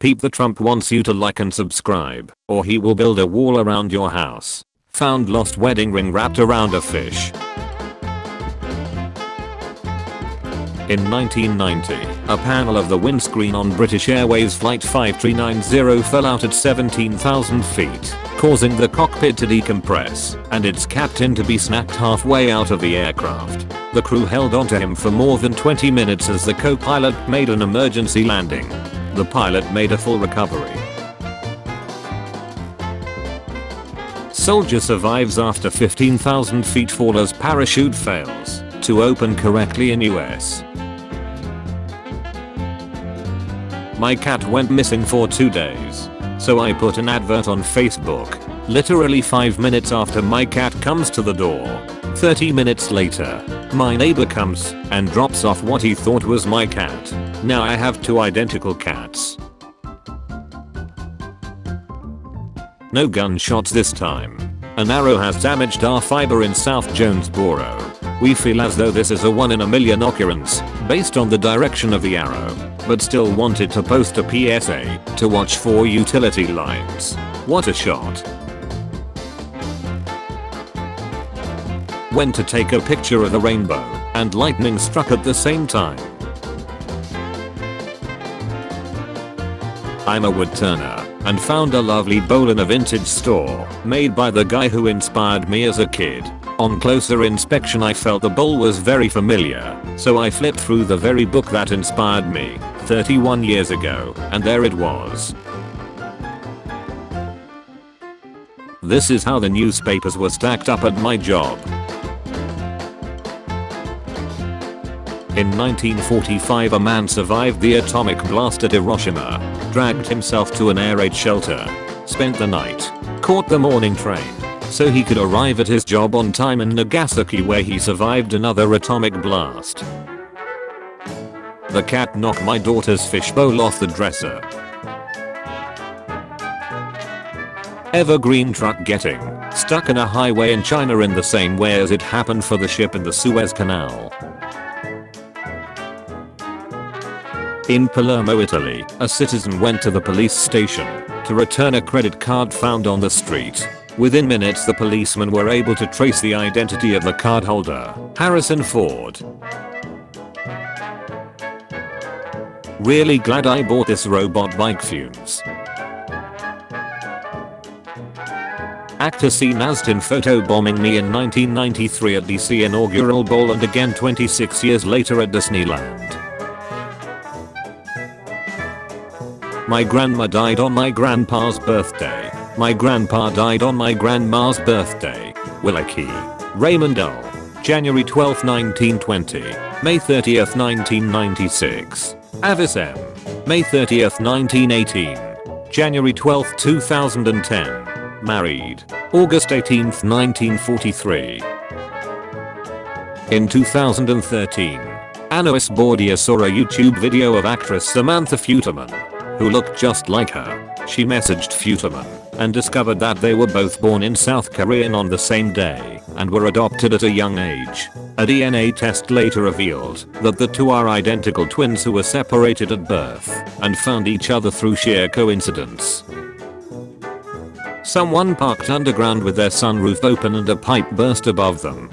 Peep the Trump wants you to like and subscribe, or he will build a wall around your house. Found lost wedding ring wrapped around a fish. In 1990, a panel of the windscreen on British Airways Flight 5390 fell out at 17,000 feet, causing the cockpit to decompress and its captain to be snapped halfway out of the aircraft. The crew held onto him for more than 20 minutes as the co-pilot made an emergency landing. The pilot made a full recovery. Soldier survives after 15,000 feet fall as parachute fails to open correctly in US. My cat went missing for 2 days. So I put an advert on Facebook. Literally 5 minutes after my cat comes to the door. 30 minutes later, my neighbor comes and drops off what he thought was my cat. Now I have 2 identical cats. No gunshots this time. An arrow has damaged our fiber in South Jonesboro. We feel as though this is a 1 in a million occurrence, based on the direction of the arrow, but still wanted to post a PSA to watch for utility lines. What a shot. Went to take a picture of the rainbow, and lightning struck at the same time. I'm a woodturner, and found a lovely bowl in a vintage store, made by the guy who inspired me as a kid. On closer inspection I felt the bowl was very familiar, so I flipped through the very book that inspired me, 31 years ago, and there it was. This is how the newspapers were stacked up at my job. In 1945 a man survived the atomic blast at Hiroshima, dragged himself to an air raid shelter, spent the night, caught the morning train, so he could arrive at his job on time in Nagasaki where he survived another atomic blast. The cat knocked my daughter's fishbowl off the dresser. Evergreen truck getting stuck in a highway in China in the same way as it happened for the ship in the Suez Canal. In Palermo, Italy, a citizen went to the police station to return a credit card found on the street. Within minutes the policemen were able to trace the identity of the cardholder, Harrison Ford. Really glad I bought this robot bike fumes. Actor seen as in photobombing me in 1993 at DC inaugural ball and again 26 years later at Disneyland. My grandma died on my grandpa's birthday. My grandpa died on my grandma's birthday. Willaki. Raymond L. January 12, 1920. May 30th, 1996. Avis M. May 30th, 1918. January 12, 2010. Married. August 18th, 1943. In 2013, Anois Bordia saw a YouTube video of actress Samantha Futerman, who looked just like her. She messaged Futerman and discovered that they were both born in South Korea on the same day and were adopted at a young age. A DNA test later revealed that the two are identical twins who were separated at birth and found each other through sheer coincidence. Someone parked underground with their sunroof open and a pipe burst above them.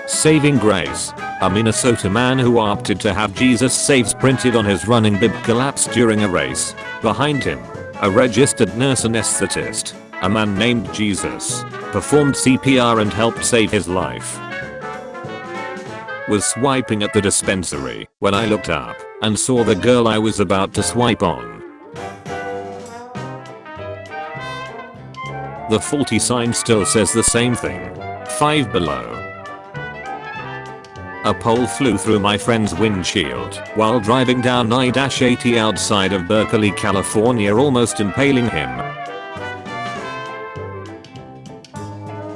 Saving grace. A Minnesota man who opted to have Jesus Saves printed on his running bib collapsed during a race. Behind him, a registered nurse anesthetist, a man named Jesus, performed CPR and helped save his life. Was swiping at the dispensary when I looked up and saw the girl I was about to swipe on. The faulty sign still says the same thing. 5 below. A pole flew through my friend's windshield while driving down I-80 outside of Berkeley, California, almost impaling him.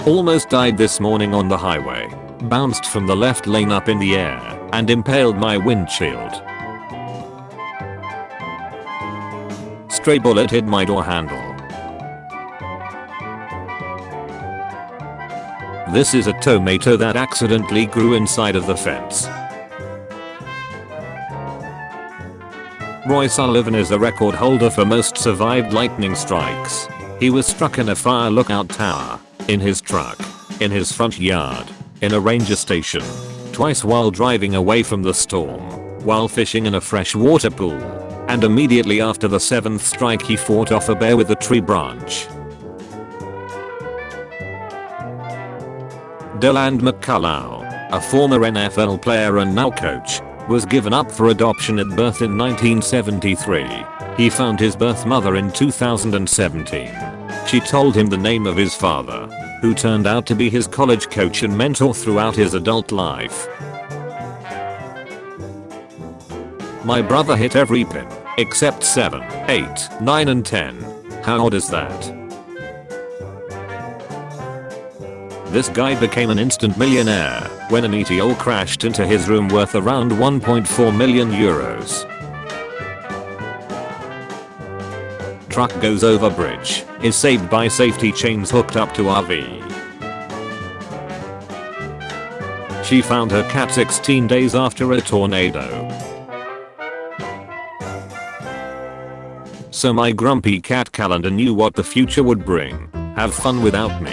Almost died this morning on the highway. Bounced from the left lane up in the air and impaled my windshield. Stray bullet hit my door handle. This is a tomato that accidentally grew inside of the fence. Roy Sullivan is the record holder for most survived lightning strikes. He was struck in a fire lookout tower, in his truck, in his front yard, in a ranger station, twice while driving away from the storm, while fishing in a freshwater pool, and immediately after the 7th strike he fought off a bear with a tree branch. Deland McCullough, a former NFL player and now coach, was given up for adoption at birth in 1973. He found his birth mother in 2017. She told him the name of his father, who turned out to be his college coach and mentor throughout his adult life. My brother hit every pin, except 7, 8, 9 and 10. How odd is that? This guy became an instant millionaire when a meteor crashed into his room worth around 1.4 million euros. Truck goes over bridge, is saved by safety chains hooked up to RV. She found her cat 16 days after a tornado. So my grumpy cat calendar knew what the future would bring. Have fun without me.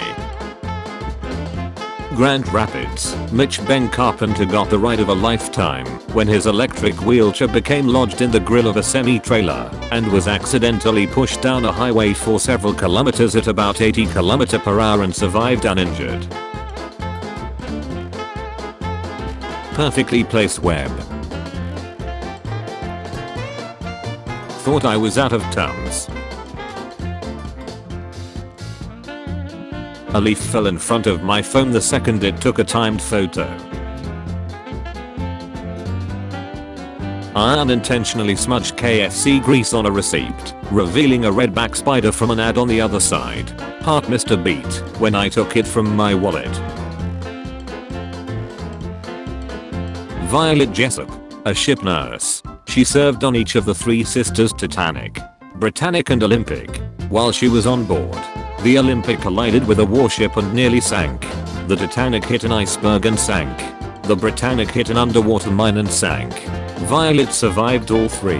Grand Rapids, Mitch Ben Carpenter got the ride of a lifetime when his electric wheelchair became lodged in the grill of a semi-trailer and was accidentally pushed down a highway for several kilometers at about 80 km/h and survived uninjured. Perfectly placed web. Thought I was out of Tums. A leaf fell in front of my phone the second it took a timed photo. I unintentionally smudged KFC grease on a receipt, revealing a redback spider from an ad on the other side. Heart missed a beat when I took it from my wallet. Violet Jessup, a ship nurse. She served on each of the 3 sisters Titanic, Britannic and Olympic. While she was on board, the Olympic collided with a warship and nearly sank. The Titanic hit an iceberg and sank. The Britannic hit an underwater mine and sank. Violet survived all 3.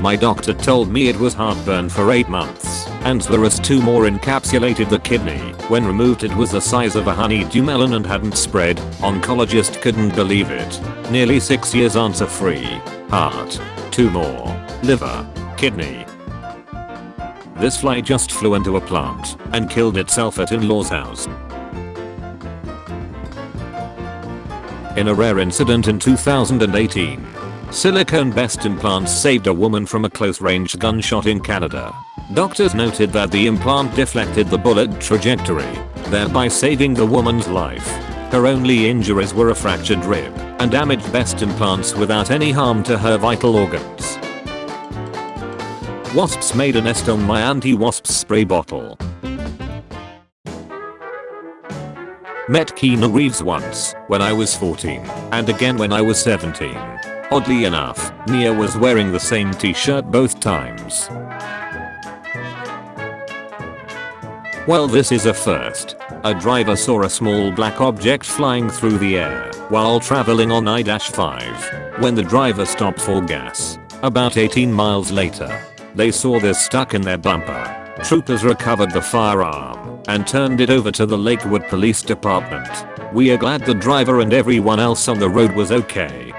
My doctor told me it was heartburn for 8 months, and whereas 2 more encapsulated the kidney. When removed it was the size of a honeydew melon and hadn't spread. Oncologist couldn't believe it. Nearly 6 years answer free. Heart. 2 more. Liver. Kidney. This fly just flew into a plant and killed itself at in-law's house. In a rare incident in 2018, silicone breast implants saved a woman from a close-range gunshot in Canada. Doctors noted that the implant deflected the bullet trajectory, thereby saving the woman's life. Her only injuries were a fractured rib and damaged breast implants without any harm to her vital organs. Wasps made a nest on my anti-wasp spray bottle. Met Keanu Reeves once, when I was 14, and again when I was 17. Oddly enough, Nia was wearing the same t-shirt both times. Well, this is a first. A driver saw a small black object flying through the air while traveling on I-5 when the driver stopped for gas. About 18 miles later, they saw this stuck in their bumper. Troopers recovered the firearm and turned it over to the Lakewood Police Department. We are glad the driver and everyone else on the road was okay.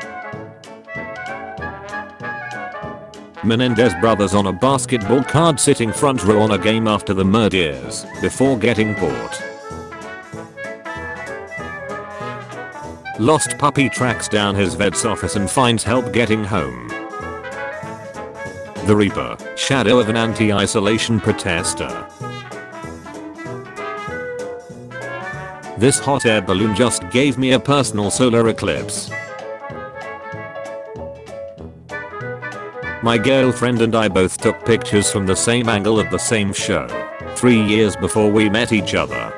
Menendez brothers on a basketball card sitting front row on a game after the murders before getting caught. Lost puppy tracks down his vet's office and finds help getting home. The Reaper, shadow of an anti-isolation protester. This hot air balloon just gave me a personal solar eclipse. My girlfriend and I both took pictures from the same angle at the same show, 3 years before we met each other.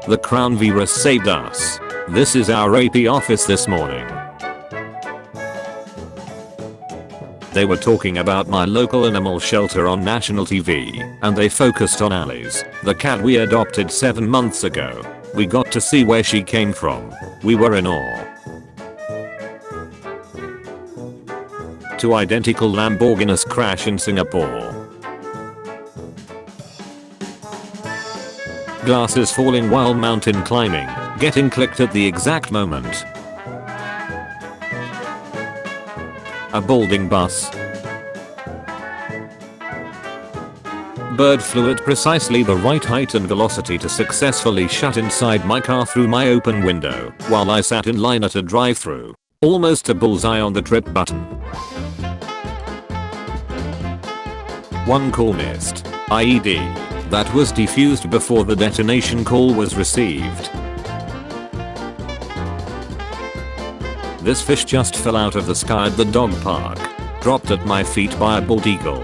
The Crown virus saved us. This is our AP office this morning. They were talking about my local animal shelter on national TV, and they focused on Alice, the cat we adopted 7 months ago. We got to see where she came from. We were in awe. Two identical Lamborghinis crash in Singapore. Glasses falling while mountain climbing, getting clicked at the exact moment. A balding bus. Bird flew at precisely the right height and velocity to successfully shut inside my car through my open window while I sat in line at a drive-thru. Almost a bullseye on the trip button. One call missed. IED. That was defused before the detonation call was received. This fish just fell out of the sky at the dog park. Dropped at my feet by a bald eagle.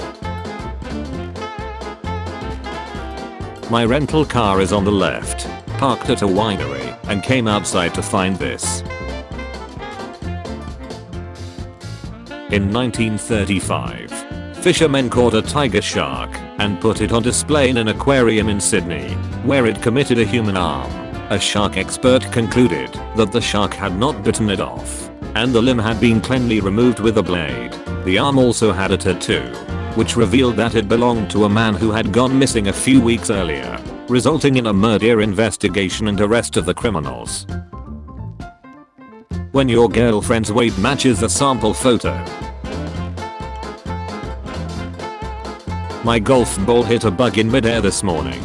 My rental car is on the left, parked at a winery, and came outside to find this. In 1935, fishermen caught a tiger shark and put it on display in an aquarium in Sydney, where it committed a human arm. A shark expert concluded that the shark had not bitten it off, and the limb had been cleanly removed with a blade. The arm also had a tattoo, which revealed that it belonged to a man who had gone missing a few weeks earlier, resulting in a murder investigation and arrest of the criminals. When your girlfriend's weight matches a sample photo. My golf ball hit a bug in midair this morning.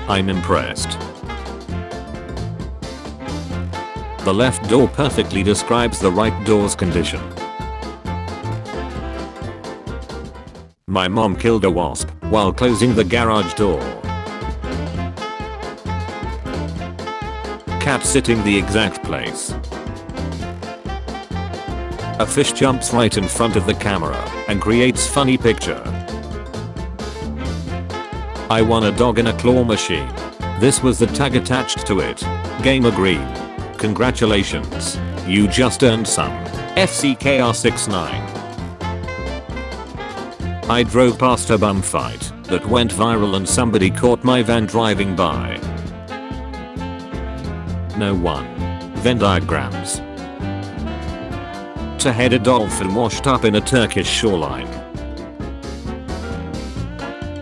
I'm impressed. The left door perfectly describes the right door's condition. My mom killed a wasp while closing the garage door. Cat sitting the exact place. A fish jumps right in front of the camera and creates funny picture. I won a dog in a claw machine. This was the tag attached to it. Gamer green. Congratulations. You just earned some. FCKR69. I drove past a bum fight that went viral and somebody caught my van driving by. No one. Venn diagrams. To head a dolphin washed up in a Turkish shoreline.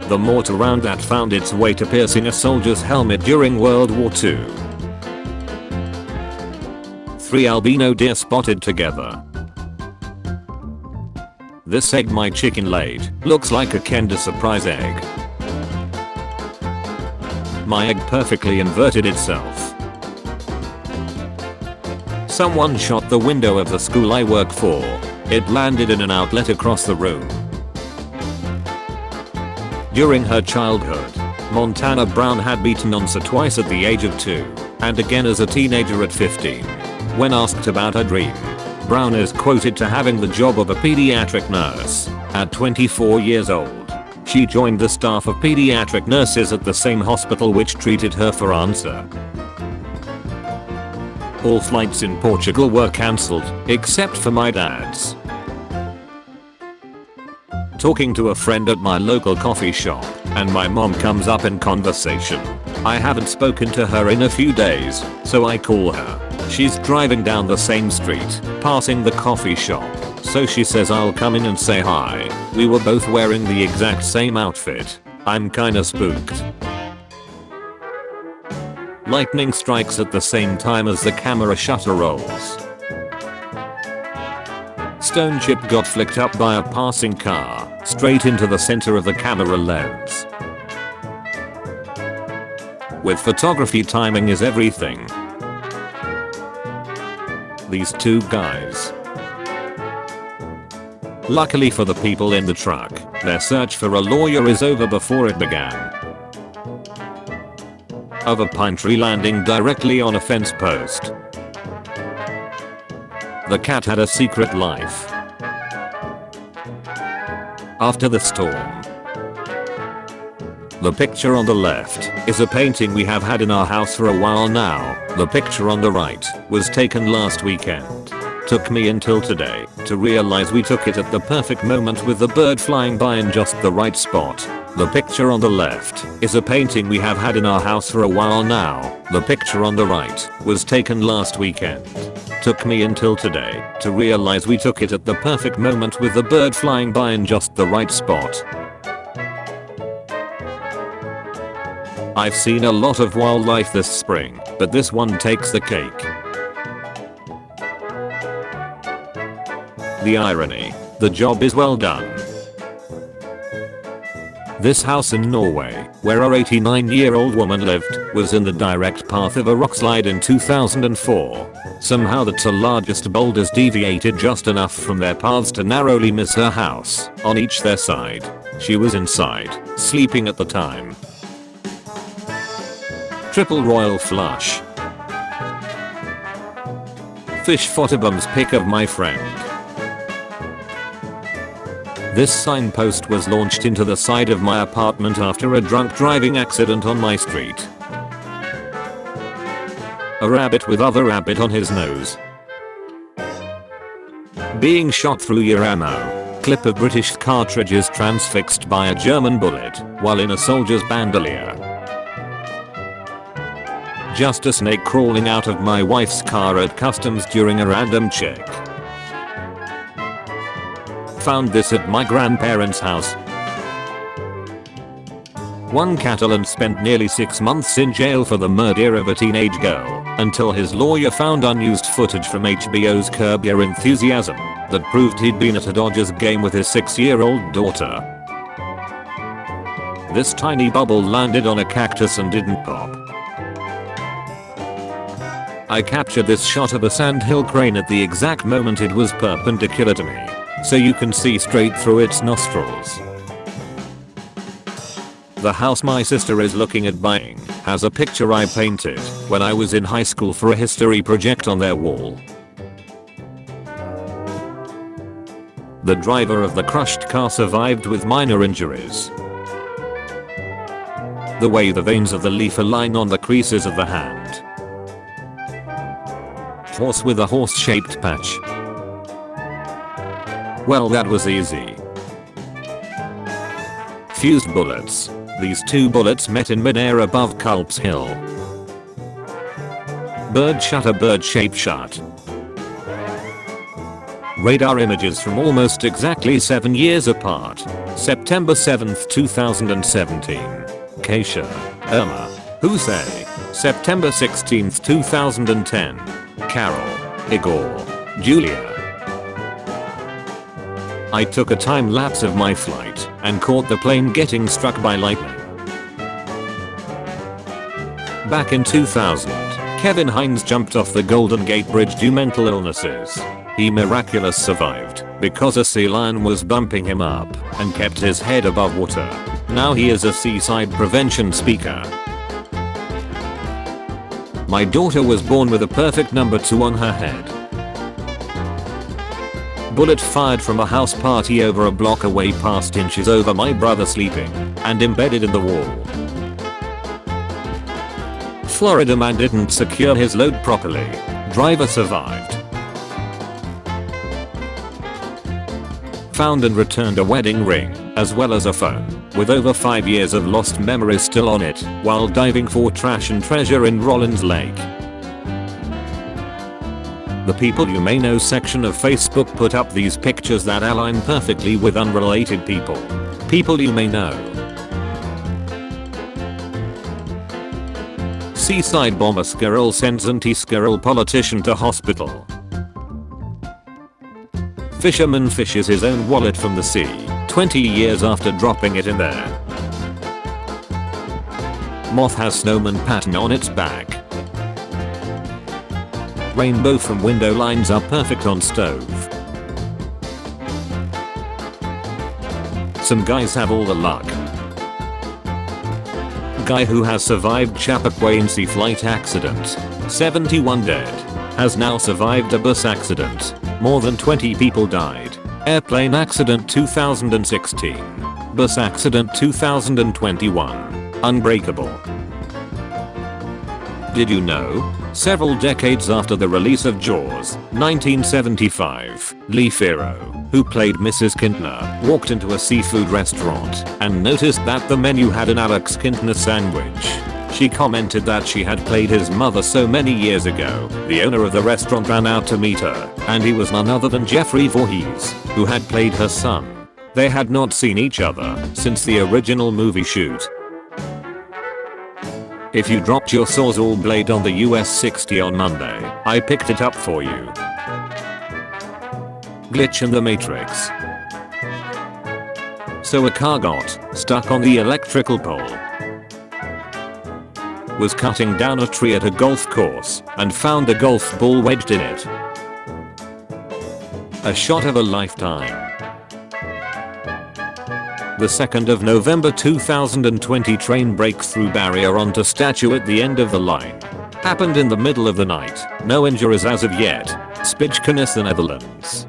The mortar round that found its way to piercing a soldier's helmet during World War II. 3 albino deer spotted together. This egg my chicken laid looks like a Kinder Surprise egg. My egg perfectly inverted itself. Someone shot the window of the school I work for. It landed in an outlet across the room. During her childhood, Montana Brown had beaten Onsa twice at the age of 2, and again as a teenager at 15. When asked about her dream, Brown is quoted to having the job of a pediatric nurse. At 24 years old, she joined the staff of pediatric nurses at the same hospital which treated her for Onsa. All flights in Portugal were cancelled, except for my dad's. Talking to a friend at my local coffee shop, and my mom comes up in conversation. I haven't spoken to her in a few days, so I call her. She's driving down the same street, passing the coffee shop, so she says I'll come in and say hi. We were both wearing the exact same outfit. I'm kinda spooked. Lightning strikes at the same time as the camera shutter rolls. Stone chip got flicked up by a passing car, straight into the center of the camera lens. With photography, timing is everything. These two guys. Luckily for the people in the truck, their search for a lawyer is over before it began. Of a pine tree landing directly on a fence post. The cat had a secret life. After the storm. The picture on the left is a painting we have had in our house for a while now. The picture on the right was taken last weekend. Took me until today to realize we took it at the perfect moment with the bird flying by in just the right spot. The picture on the left is a painting we have had in our house for a while now. The picture on the right was taken last weekend. Took me until today to realize we took it at the perfect moment with the bird flying by in just the right spot. I've seen a lot of wildlife this spring, but this one takes the cake. The irony. The job is well done. This house in Norway, where a 89-year-old woman lived, was in the direct path of a rock slide in 2004. Somehow the two largest boulders deviated just enough from their paths to narrowly miss her house, on each their side. She was inside, sleeping at the time. Triple royal flush. Fish photobom's pic of my friend. This signpost was launched into the side of my apartment after a drunk driving accident on my street. A rabbit with other rabbit on his nose. Being shot through your ammo. Clip of British cartridges transfixed by a German bullet while in a soldier's bandolier. Just a snake crawling out of my wife's car at customs during a random check. Found this at my grandparents' house. One Catalan spent nearly 6 months in jail for the murder of a teenage girl, until his lawyer found unused footage from HBO's Curb Your Enthusiasm that proved he'd been at a Dodgers game with his 6-year-old daughter. This tiny bubble landed on a cactus and didn't pop. I captured this shot of a sandhill crane at the exact moment it was perpendicular to me, so you can see straight through its nostrils. The house my sister is looking at buying has a picture I painted when I was in high school for a history project on their wall. The driver of the crushed car survived with minor injuries. The way the veins of the leaf align on the creases of the hand. Horse with a horse-shaped patch. Well, that was easy. Fused bullets. These two bullets met in midair above Culp's Hill. Bird shot, a bird-shaped shot. Radar images from almost exactly 7 years apart. September 7th, 2017. Keisha. Irma. Hussein. September 16th, 2010. Carol. Igor. Julia. I took a time lapse of my flight and caught the plane getting struck by lightning. Back in 2000, Kevin Hines jumped off the Golden Gate Bridge due to mental illnesses. He miraculously survived because a sea lion was bumping him up and kept his head above water. Now he is a seaside prevention speaker. My daughter was born with a perfect number 2 on her head. Bullet fired from a house party over a block away, passed inches over my brother sleeping and embedded in the wall. Florida man didn't secure his load properly. Driver survived. Found and returned a wedding ring, as well as a phone, with over 5 years of lost memories still on it, while diving for trash and treasure in Rollins Lake. The People You May Know section of Facebook put up these pictures that align perfectly with unrelated people. People you may know. Seaside bomber squirrel sends anti-squirrel politician to hospital. Fisherman fishes his own wallet from the sea, 20 years after dropping it in there. Moth has snowman pattern on its back. Rainbow from window lines are perfect on stove. Some guys have all the luck. Guy who has survived Chapecoense flight accident. 71 dead. Has now survived a bus accident. More than 20 people died. Airplane accident 2016. Bus accident 2021. Unbreakable. Did you know? Several decades after the release of Jaws, 1975, Lee Fero, who played Mrs. Kintner, walked into a seafood restaurant and noticed that the menu had an Alex Kintner sandwich. She commented that she had played his mother so many years ago. The owner of the restaurant ran out to meet her, and he was none other than Jeffrey Voorhees, who had played her son. They had not seen each other since the original movie shoot. If you dropped your Sawzall blade on the US 60 on Monday, I picked it up for you. Glitch in the Matrix. So a car got stuck on the electrical pole, was cutting down a tree at a golf course, and found a golf ball wedged in it. A shot of a lifetime. The 2nd of November 2020 train breaks through barrier onto statue at the end of the line. Happened in the middle of the night. No injuries as of yet. Spijkenisse, the Netherlands.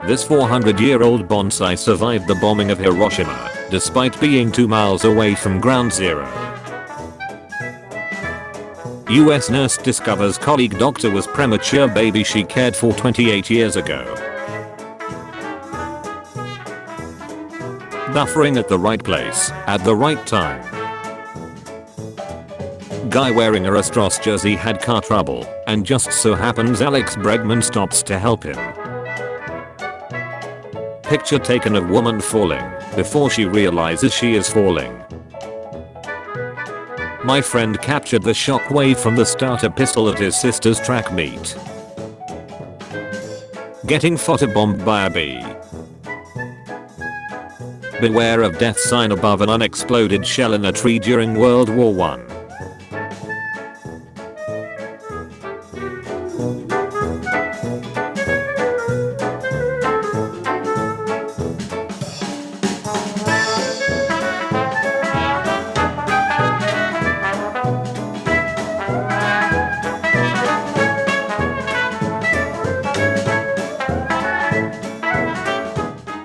This 400-year-old bonsai survived the bombing of Hiroshima, despite being 2 miles away from ground zero. US nurse discovers colleague doctor was premature baby she cared for 28 years ago. Buffering at the right place, at the right time. Guy wearing a Astros jersey had car trouble, and just so happens Alex Bregman stops to help him. Picture taken of woman falling, before she realizes she is falling. My friend captured the shockwave from the starter pistol at his sister's track meet. Getting photobombed by a bee. Beware of death sign above an unexploded shell in a tree during World War I.